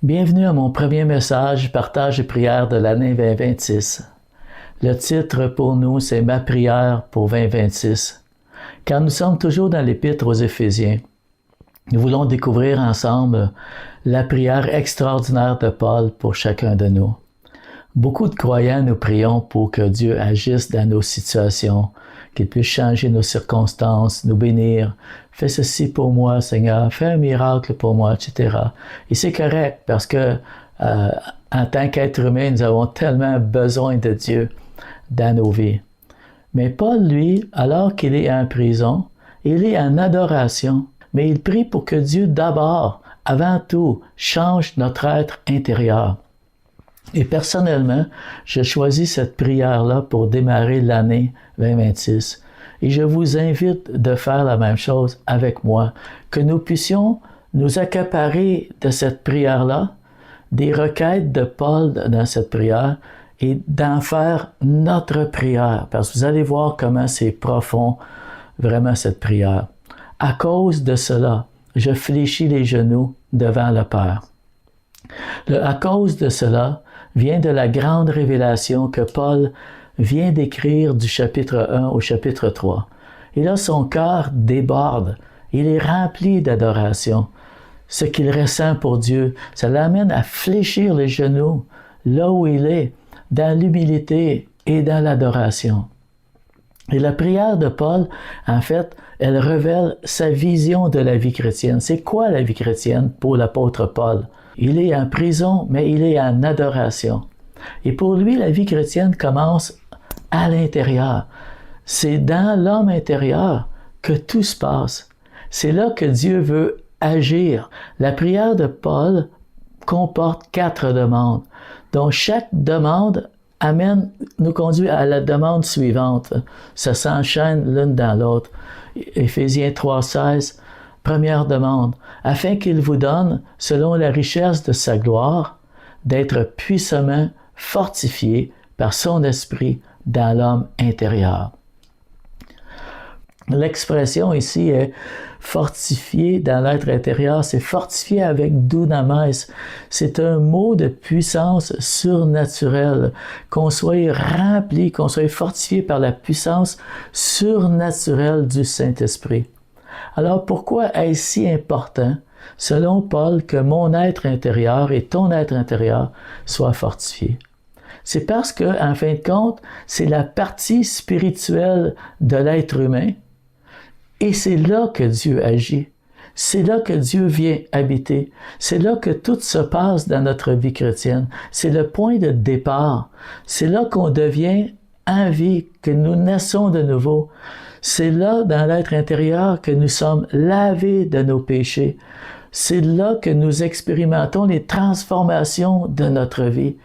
Bienvenue à mon premier message, partage et prière de l'année 2026. Le titre pour nous, c'est « Ma prière pour 2026 ». Car nous sommes toujours dans l'Épître aux Éphésiens. Nous voulons découvrir ensemble la prière extraordinaire de Paul pour chacun de nous. Beaucoup de croyants, nous prions pour que Dieu agisse dans nos situations, qu'il puisse changer nos circonstances, nous bénir. Fais ceci pour moi, Seigneur, fais un miracle pour moi, etc. Et c'est correct parce que en tant qu'être humain, nous avons tellement besoin de Dieu dans nos vies. Mais Paul, lui, alors qu'il est en prison, il est en adoration, mais il prie pour que Dieu d'abord, avant tout, change notre être intérieur. Et personnellement, je choisis cette prière-là pour démarrer l'année 2026. Et je vous invite de faire la même chose avec moi, que nous puissions nous accaparer de cette prière-là, des requêtes de Paul dans cette prière, et d'en faire notre prière, parce que vous allez voir comment c'est profond, vraiment, cette prière. À cause de cela, je fléchis les genoux devant le Père. À cause de cela vient de la grande révélation que Paul vient d'écrire du chapitre 1 au chapitre 3. Et là, son cœur déborde. Il est rempli d'adoration. Ce qu'il ressent pour Dieu, ça l'amène à fléchir les genoux là où il est, dans l'humilité et dans l'adoration. Et la prière de Paul, en fait, elle révèle sa vision de la vie chrétienne. C'est quoi la vie chrétienne pour l'apôtre Paul? Il est en prison, mais il est en adoration. Et pour lui, la vie chrétienne commence à l'intérieur. C'est dans l'homme intérieur que tout se passe. C'est là que Dieu veut agir. La prière de Paul comporte 4 demandes, dont chaque demande nous conduit à la demande suivante. Ça s'enchaîne l'une dans l'autre. Éphésiens 3,16, première demande, afin qu'il vous donne, selon la richesse de sa gloire, d'être puissamment fortifié par son esprit dans l'homme intérieur. L'expression ici est fortifié dans l'être intérieur, c'est fortifié avec dunamis. C'est un mot de puissance surnaturelle, qu'on soit rempli, qu'on soit fortifié par la puissance surnaturelle du Saint-Esprit. Alors pourquoi est-ce si important, selon Paul, que mon être intérieur et ton être intérieur soient fortifiés? C'est parce que, en fin de compte, c'est la partie spirituelle de l'être humain. Et c'est là que Dieu agit. C'est là que Dieu vient habiter. C'est là que tout se passe dans notre vie chrétienne. C'est le point de départ. C'est là qu'on devient en vie, que nous naissons de nouveau. C'est là, dans l'être intérieur, que nous sommes lavés de nos péchés. C'est là que nous expérimentons les transformations de notre vie.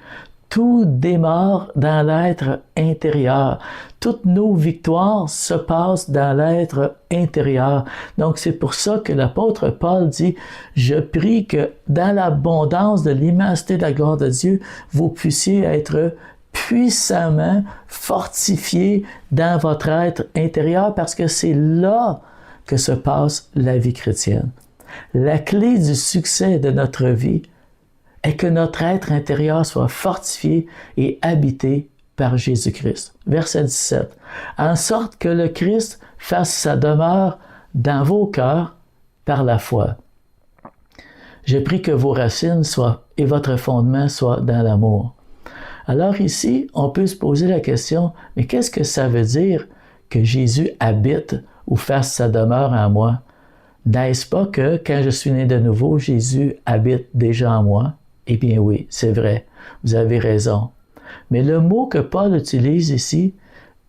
Tout démarre dans l'être intérieur. Toutes nos victoires se passent dans l'être intérieur. Donc, c'est pour ça que l'apôtre Paul dit « Je prie que dans l'abondance de l'immensité de la gloire de Dieu, vous puissiez être puissamment fortifiés dans votre être intérieur, parce que c'est là que se passe la vie chrétienne. » La clé du succès de notre vie est que notre être intérieur soit fortifié et habité par Jésus-Christ. Verset 17. En sorte que le Christ fasse sa demeure dans vos cœurs par la foi. Je prie que vos racines soient et votre fondement soit dans l'amour. Alors ici, on peut se poser la question, mais qu'est-ce que ça veut dire que Jésus habite ou fasse sa demeure en moi? N'est-ce pas que quand je suis né de nouveau, Jésus habite déjà en moi? Eh bien oui, c'est vrai, vous avez raison. Mais le mot que Paul utilise ici,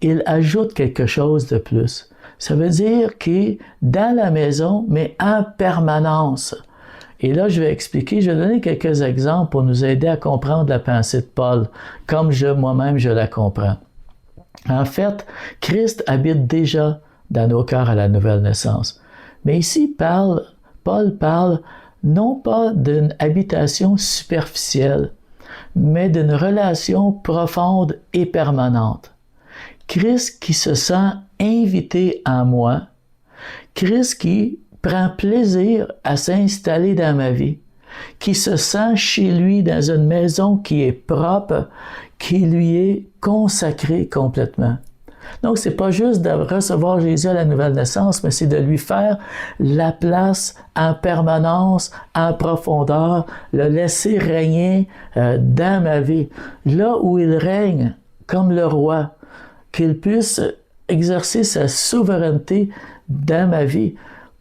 il ajoute quelque chose de plus. Ça veut dire qu'il est dans la maison, mais en permanence. Et là, je vais expliquer, je vais donner quelques exemples pour nous aider à comprendre la pensée de Paul, comme moi-même je la comprends. En fait, Christ habite déjà dans nos cœurs à la nouvelle naissance. Mais ici, Paul parle non pas d'une habitation superficielle, mais d'une relation profonde et permanente. Christ qui se sent invité en moi, Christ qui prend plaisir à s'installer dans ma vie, qui se sent chez lui dans une maison qui est propre, qui lui est consacrée complètement. Donc, c'est pas juste de recevoir Jésus à la nouvelle naissance, mais c'est de lui faire la place en permanence, en profondeur, le laisser régner dans ma vie. Là où il règne comme le roi, qu'il puisse exercer sa souveraineté dans ma vie.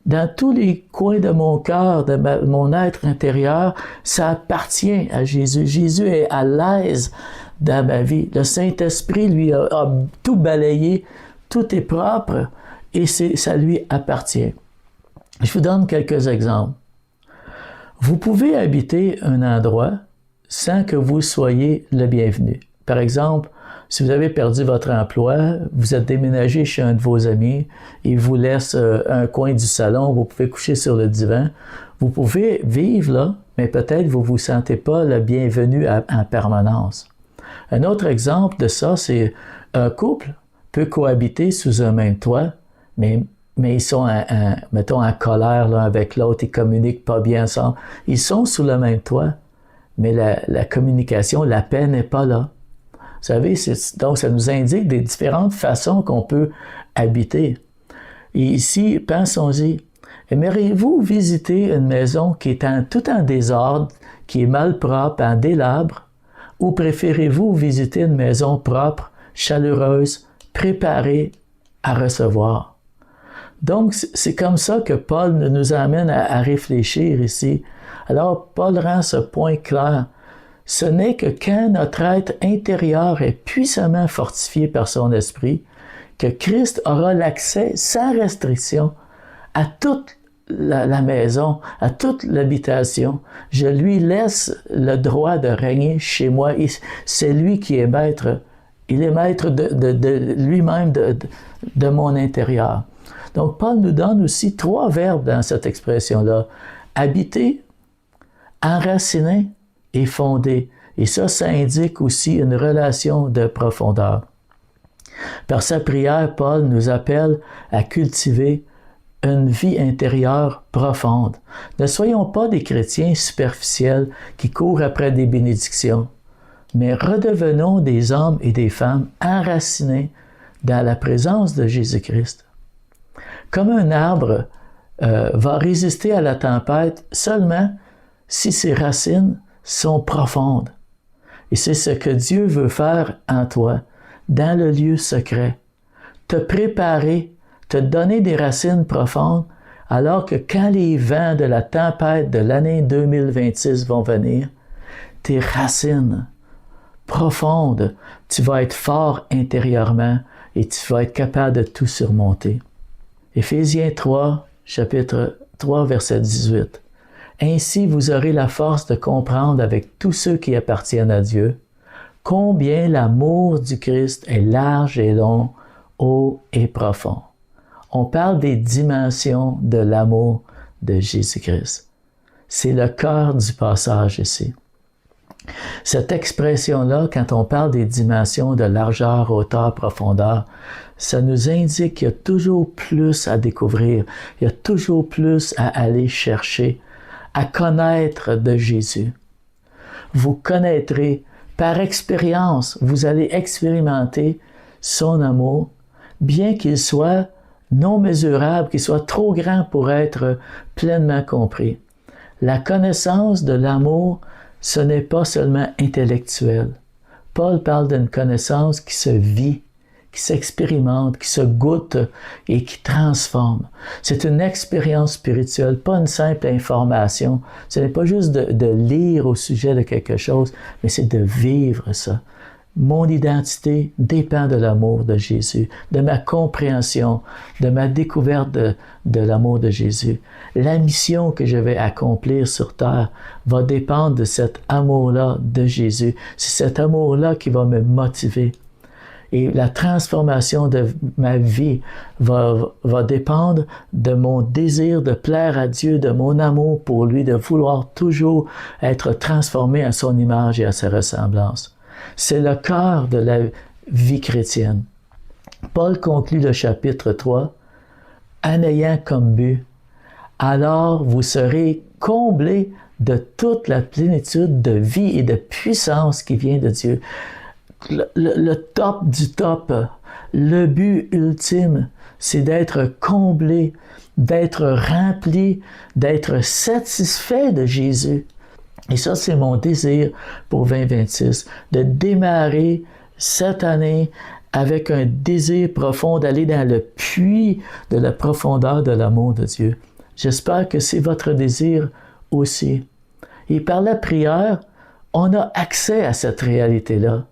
Dans tous les coins de mon cœur, de mon être intérieur, ça appartient à Jésus. Jésus est à l'aise dans ma vie. Le Saint-Esprit, lui, a tout balayé, tout est propre et ça lui appartient. Je vous donne quelques exemples. Vous pouvez habiter un endroit sans que vous soyez le bienvenu. Par exemple, si vous avez perdu votre emploi, vous êtes déménagé chez un de vos amis, il vous laisse un coin du salon, vous pouvez coucher sur le divan. Vous pouvez vivre là, mais peut-être vous ne vous sentez pas le bienvenu en permanence. Un autre exemple de ça, c'est un couple peut cohabiter sous un même toit, mais ils sont, mettons, en colère là, avec l'autre, ils ne communiquent pas bien ensemble. Ils sont sous le même toit, mais la communication, la paix n'est pas là. Vous savez, donc ça nous indique des différentes façons qu'on peut habiter. Et ici, pensons-y. Aimeriez-vous visiter une maison qui est tout en désordre, qui est malpropre, en délabre, ou préférez-vous visiter une maison propre, chaleureuse, préparée à recevoir? Donc, c'est comme ça que Paul nous amène à réfléchir ici. Alors, Paul rend ce point clair. Ce n'est que quand notre être intérieur est puissamment fortifié par son esprit, que Christ aura l'accès sans restriction à toute la maison, à toute l'habitation. Je lui laisse le droit de régner chez moi. C'est lui qui est maître. Il est maître de lui-même, de mon intérieur. Donc, Paul nous donne aussi 3 verbes dans cette expression-là. Habiter, enraciner et fonder. Et ça indique aussi une relation de profondeur. Par sa prière, Paul nous appelle à cultiver une vie intérieure profonde. Ne soyons pas des chrétiens superficiels qui courent après des bénédictions, mais redevenons des hommes et des femmes enracinés dans la présence de Jésus-Christ. Comme un arbre va résister à la tempête seulement si ses racines sont profondes. Et c'est ce que Dieu veut faire en toi, dans le lieu secret. Te préparer, te donner des racines profondes, alors que quand les vents de la tempête de l'année 2026 vont venir, tes racines profondes, tu vas être fort intérieurement et tu vas être capable de tout surmonter. Éphésiens 3, chapitre 3, verset 18. Ainsi, vous aurez la force de comprendre avec tous ceux qui appartiennent à Dieu combien l'amour du Christ est large et long, haut et profond. On parle des dimensions de l'amour de Jésus-Christ. C'est le cœur du passage ici. Cette expression-là, quand on parle des dimensions de largeur, hauteur, profondeur, ça nous indique qu'il y a toujours plus à découvrir, il y a toujours plus à aller chercher, à connaître de Jésus. Vous connaîtrez par expérience, vous allez expérimenter son amour, bien qu'il soit non mesurable, qu'il soit trop grand pour être pleinement compris. La connaissance de l'amour, ce n'est pas seulement intellectuel. Paul parle d'une connaissance qui se vit, qui s'expérimente, qui se goûte et qui transforme. C'est une expérience spirituelle, pas une simple information. Ce n'est pas juste de lire au sujet de quelque chose, mais c'est de vivre ça. Mon identité dépend de l'amour de Jésus, de ma compréhension, de ma découverte de l'amour de Jésus. La mission que je vais accomplir sur terre va dépendre de cet amour-là de Jésus. C'est cet amour-là qui va me motiver. Et la transformation de ma vie va dépendre de mon désir de plaire à Dieu, de mon amour pour lui, de vouloir toujours être transformé à son image et à sa ressemblance. C'est le cœur de la vie chrétienne. Paul conclut le chapitre 3 en ayant comme but « Alors vous serez comblés de toute la plénitude de vie et de puissance qui vient de Dieu. Le top du top, le but ultime, c'est d'être comblé, d'être rempli, d'être satisfait de Jésus. Et ça, c'est mon désir pour 2026, de démarrer cette année avec un désir profond d'aller dans le puits de la profondeur de l'amour de Dieu. J'espère que c'est votre désir aussi. Et par la prière, on a accès à cette réalité-là.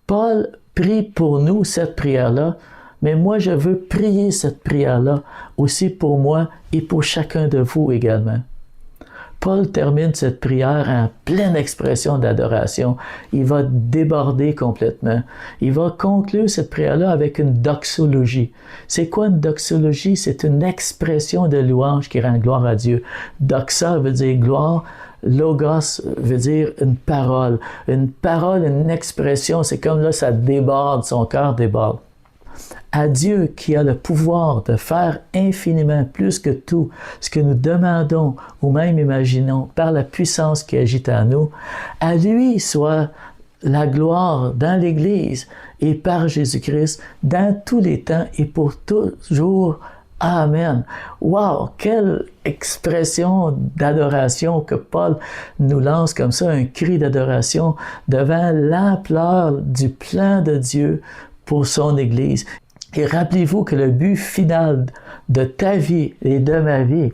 Paul prie pour nous cette prière-là, mais moi je veux prier cette prière-là aussi pour moi et pour chacun de vous également. Paul termine cette prière en pleine expression d'adoration. Il va déborder complètement. Il va conclure cette prière-là avec une doxologie. C'est quoi une doxologie? C'est une expression de louange qui rend gloire à Dieu. Doxa veut dire gloire. Logos veut dire une parole, une expression, c'est comme là, ça déborde, son cœur déborde. À Dieu qui a le pouvoir de faire infiniment plus que tout ce que nous demandons ou même imaginons par la puissance qui agit en nous, à lui soit la gloire dans l'Église et par Jésus-Christ dans tous les temps et pour toujours. Amen. Wow, quelle expression d'adoration que Paul nous lance comme ça, un cri d'adoration devant l'ampleur du plan de Dieu pour son Église. Et rappelez-vous que le but final de ta vie et de ma vie,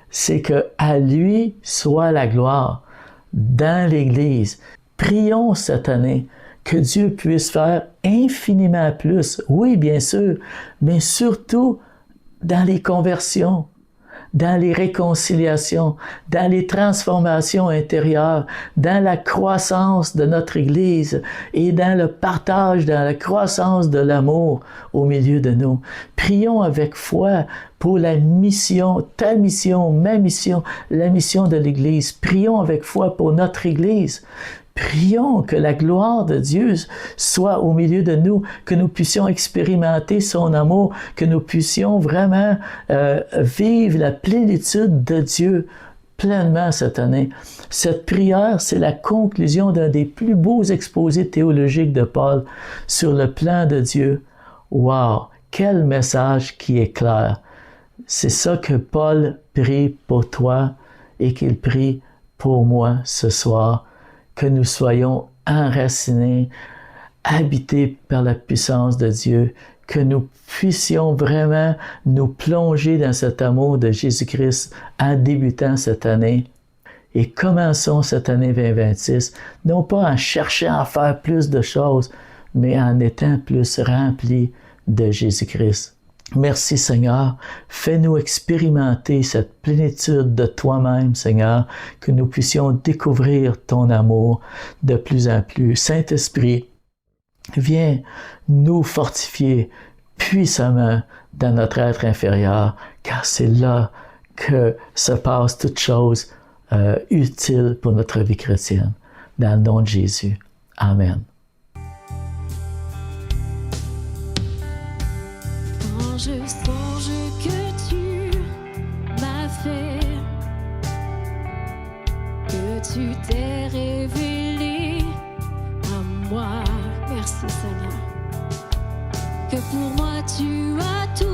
c'est que à lui soit la gloire dans l'Église. Prions cette année que Dieu puisse faire infiniment plus. Oui, bien sûr, mais surtout dans les conversions, dans les réconciliations, dans les transformations intérieures, dans la croissance de notre Église et dans le partage, dans la croissance de l'amour au milieu de nous. Prions avec foi pour la mission, ta mission, ma mission, la mission de l'Église. Prions avec foi pour notre Église. Prions que la gloire de Dieu soit au milieu de nous, que nous puissions expérimenter son amour, que nous puissions vraiment vivre la plénitude de Dieu pleinement cette année. Cette prière, c'est la conclusion d'un des plus beaux exposés théologiques de Paul sur le plan de Dieu. Wow! Quel message qui est clair! C'est ça que Paul prie pour toi et qu'il prie pour moi ce soir. Que nous soyons enracinés, habités par la puissance de Dieu, que nous puissions vraiment nous plonger dans cet amour de Jésus-Christ en débutant cette année. Et commençons cette année 2026, non pas en cherchant à faire plus de choses, mais en étant plus remplis de Jésus-Christ. Merci Seigneur, fais-nous expérimenter cette plénitude de toi-même Seigneur, que nous puissions découvrir ton amour de plus en plus. Saint-Esprit, viens nous fortifier puissamment dans notre être inférieur, car c'est là que se passe toute chose utile pour notre vie chrétienne. Dans le nom de Jésus. Amen. Je songe que tu m'as fait, que tu t'es révélé à moi. Merci Seigneur, que pour moi tu as tout